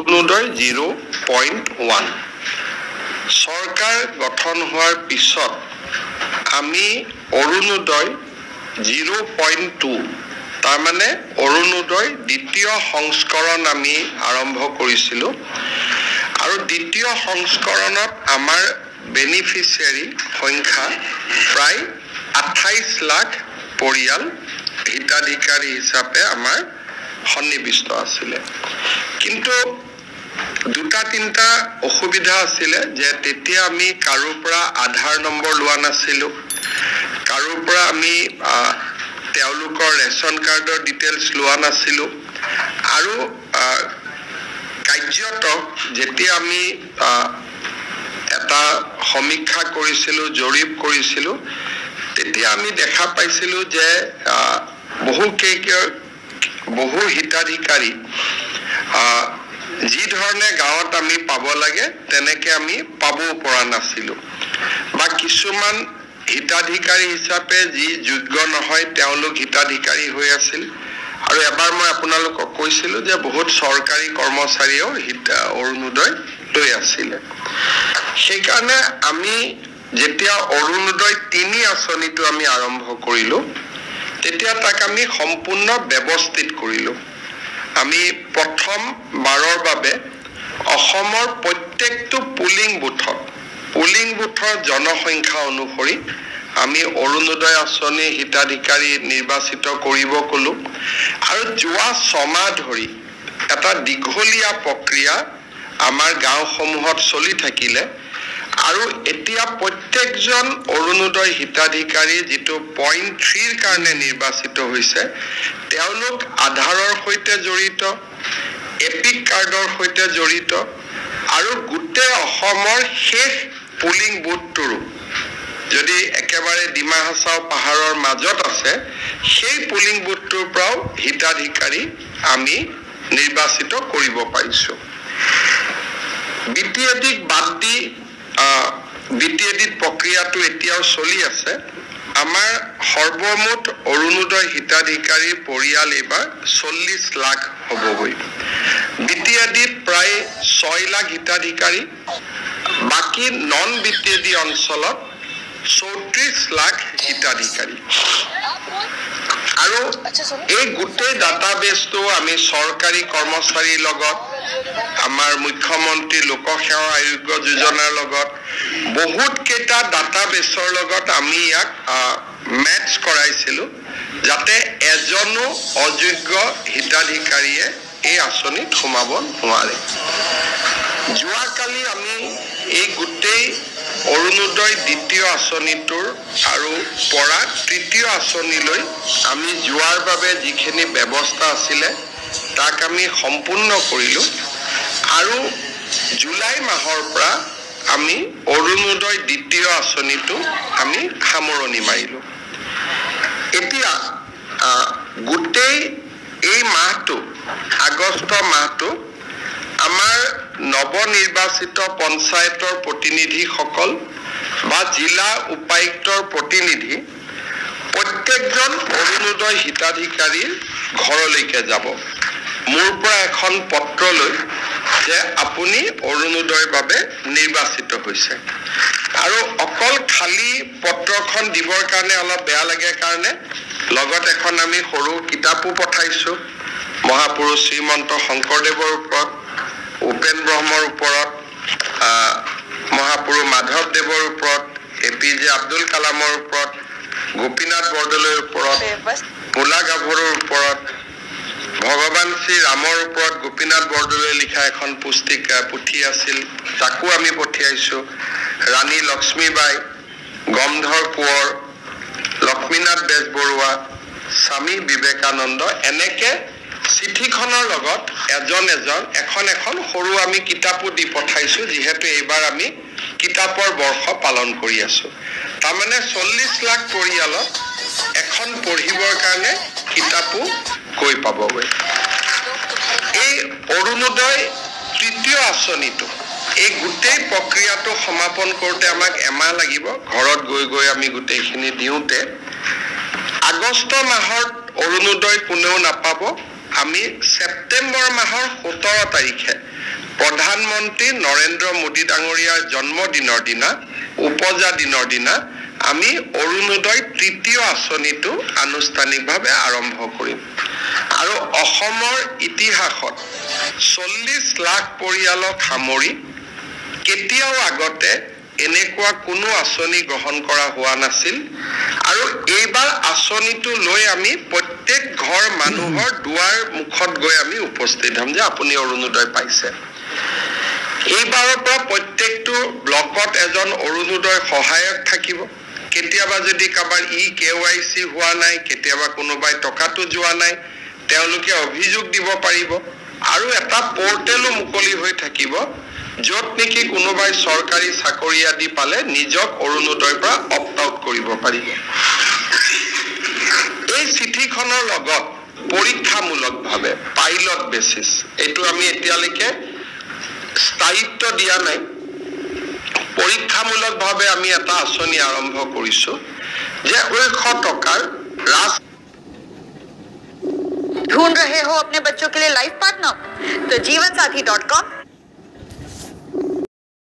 অৰুণোদয় 0.1 সৰকাৰ গঠন হওয়াৰ পিছত আমি অৰুণোদয় 0.2 তাৰ মানে অৰুণোদয় দ্বিতীয় সংস্করণ আমি আরম্ভ করেছিল আর দ্বিতীয় সংস্করণত আমার বেনিফিচিয়ারি সংখ্যা প্রায় 28 লাখ পরিয়াল হিতাধিকারী হিসাবে আমার সন্নিবিষ্ট আছিলে কিন্তু দুটা তিনটা অসুবিধা আছিলে যে তেতিয়া আমি কাৰোৰ পৰা আধাৰ নম্বৰ লোৱা নাছিলো কাৰোৰ পৰা আমি তেওঁলোকৰ ৰেশন কাৰ্ডৰ ডিটেইলছ লোৱা নাছিলো আৰু কাৰ্যত যেতিয়া আমি এটা সমীক্ষা কৰিছিলো জৰীপ কৰিছিলো তেতিয়া আমি দেখা পাইছিলো যে বহু হিতাধিকাৰী যি ধৰণে গাঁৱত আমি পাব লাগে তেনেকে আমি পাব পৰা নাছিলো বা কিছুমান হিতাধিকাৰী হিচাপে যি যোগ্য নহয় তেওঁলোক হিতাধিকাৰী হৈ আছিল আৰু এবাৰ মই আপোনালোকক কৈছিলো যে বহুত চৰকাৰী কৰ্মচাৰীও অৰুণোদয় লৈ আছিল সেইকাৰণে আমি যেতিয়া অৰুণোদয় 3 আঁচনিটো আমি আৰম্ভ কৰিলো তেতিয়া তাক আমি সম্পূৰ্ণ ব্যৱস্থিত কৰিলো আমি প্ৰথম বাৰৰ বাবে অসমৰ প্ৰত্যেকটো পুলিং বুথৰ জনসংখ্যা অনুসৰি আমি অৰুণোদয় আঁচনি হিতাধিকাৰী নিৰ্বাচিত কৰিব কলো আৰু যোৱা 6 মাহ ধৰি এটা দীঘলীয়া প্ৰক্ৰিয়া আমাৰ গাঁওসমূহত চলি থাকিলে আৰু এতিয়া প্ৰত্যেকজন অৰুণোদয় হিতাধিকাৰী যেটো পইণ্ট 3 ৰ কাৰণে নিৰ্বাচিত হৈছে তেওঁলোক আধাৰৰ সৈতে জড়িত এপিক কাৰ্ডৰ সৈতে জড়িত আৰু গোটেই অসমৰ শেষ পুলিং বুথটোৰ যদি একেবাৰে ডিমা হাছাও পাহাৰৰ মাজত আছে সেই পুলিং বুথটোৰ পৰাও হিতাধিকাৰী আমি নিৰ্বাচিত কৰিব পাৰিছো বিটিএডিক বাদ দি বিটিএডিত প্ৰক্ৰিয়াটো এতিয়াও চলি আছে আমাৰ সৰ্বমুঠ অৰুণোদয় হিতাধিকাৰী পৰিয়াল এবাৰ 40 লাখ হ'বগৈ বিটিএডিত প্ৰায় 6 লাখ হিতাধিকাৰী বাকি নন বিটিএডি অঞ্চলত 34 লাখ হিতাধিকাৰী আৰু এই গোটেই ডাটাবেছটো আমি চৰকাৰী কৰ্মচাৰীৰ লগত আমাৰ মুখ্যমন্ত্ৰী লোকসেৱা আয়োগ যোজনাৰ লগত বহুত কেইটা ডাটাবেছৰ লগত আমি ইয়াক মেচ কৰাইছিলো যাতে এজনো অযোগ্য হিতাধিকাৰীয়ে এই আঁচনিত সোমাব নোৱাৰে যোৱাকালি আমি এই গোটেই অৰুণোদয় দ্বিতীয় আঁচনিটোৰ আৰু পৰা তৃতীয় আঁচনিলৈ আমি যোৱাৰ বাবে যিখিনি ব্যৱস্থা আছিলে তাক আমি সম্পূৰ্ণ কৰিলো আৰু জুলাই মাহৰ পৰা আমি অৰুণোদয় দ্বিতীয় আঁচনিটো আমি সামৰণি মাৰিলো এতিয়া গোটেই এই মাহটো আগষ্ট মাহটো আমাৰ নৱনিৰ্বাচিত পঞ্চায়তৰ প্ৰতিনিধিসকল বা জিলা উপায়ুক্তৰ প্ৰতিনিধি প্ৰত্যেকজন অৰুণোদয় হিতাধিকাৰীৰ ঘৰলৈকে যাব মোৰ পৰা এখন পত্ৰ লৈ যে আপুনি অৰুণোদয়ৰ বাবে নিৰ্বাচিত হৈছে আৰু অকল খালি পত্ৰখন দিবৰ কাৰণে অলপ বেয়া লাগে কাৰণে লগত এখন আমি সৰু কিতাপো পঠাইছো মহাপুৰুষ শ্ৰীমন্ত শংকৰদেৱৰ ওপৰত উপেন ব্ৰহ্মৰ ওপৰত মহাপুৰুষ মাধৱদেৱৰ ওপৰত এপিজে আব্দুল কালামৰ ওপৰত গোপীনাথ বৰদলৈৰ ওপৰত মুলা গাভৰুৰ ওপৰত ভগৱান শ্ৰী ৰামৰ ওপৰত গোপীনাথ বৰদলৈ লিখা এখন পুথি আছিল তাকো আমি পঠিয়াইছো ৰাণী লক্ষ্মীবাই গমধৰ কোঁৱৰ লক্ষ্মীনাথ বেজবৰুৱা স্বামী বিবেকানন্দ এনেকে চিঠিখনৰ লগত এখন সৰু আমি কিতাপো দি পঠাইছো যিহেতু এইবাৰ আমি কিতাপৰ বৰ্ষ পালন কৰি আছো তাৰমানে 40 লাখ পৰিয়ালত এখন পঢ়িবৰ কাৰণে কিতাপো গৈ পাবগৈ এই অৰুণোদয় তৃতীয় আঁচনিটো এই গোটেই প্ৰক্ৰিয়াটো সমাপন কৰোঁতে আমাক এমাহ লাগিব ঘৰত গৈ আমি গোটেইখিনি দিওঁতে আগষ্ট মাহত অৰুণোদয় কোনেও নাপাব আমি ছেপ্টেম্বৰ মাহৰ 17 তাৰিখে প্ৰধানমন্ত্ৰী নৰেন্দ্ৰ মোদী ডাঙৰীয়াৰ জন্মদিনৰ দিনা উপজা দিনৰ দিনা আমি অৰুণোদয় তৃতীয় আঁচনিটো আনুষ্ঠানিকভাৱে আৰম্ভ কৰিম আৰু অসমৰ ইতিহাসত 40 লাখ পৰিয়ালক সামৰি কেতিয়াও আগতে এনেকুৱা কোনো আঁচনি গ্ৰহণ কৰা হোৱা নাছিল আৰু এইবাৰ আঁচনিটো লৈ আমি প্ৰত্যেক ঘৰ মানুহৰ দুৱাৰ মুখত গৈ আমি উপস্থিত হ'ম যে আপুনি অৰুণোদয় পাইছে এইবাৰৰ পৰা প্ৰত্যেকটো ব্লকত এজন অৰুণোদয় সহায়ক থাকিব কেতিয়াবা যদি কাবাৰ KYC হোৱা নাই কেতিয়াবা কোনোবাই টকাটো যোৱা নাই তেওঁলোকে অভিযোগ দিব পাৰিব আৰু এটা পৰ্টেলো মুকলি হৈ থাকিব য'ত নেকি কোনোবাই চৰকাৰী চাকৰি আদি পালে নিজক অৰুণোদয়ৰ পৰা অপ্ট আউট কৰিব পাৰিব এই চিঠিখনৰ লগত পৰীক্ষামূলকভাৱে পাইলট বেচিছ এইটো আমি এতিয়ালৈকে স্থায়িত্ব দিয়া নাই পৰীক্ষামূলকভাৱে আমি এটা আঁচনি আৰম্ভ কৰিছো যে 100 টকাৰ ৰাজ ढूंढ रहे हो अपने बच्चों के लिए लाइफ पार्टनर तो जीवनसाथी.com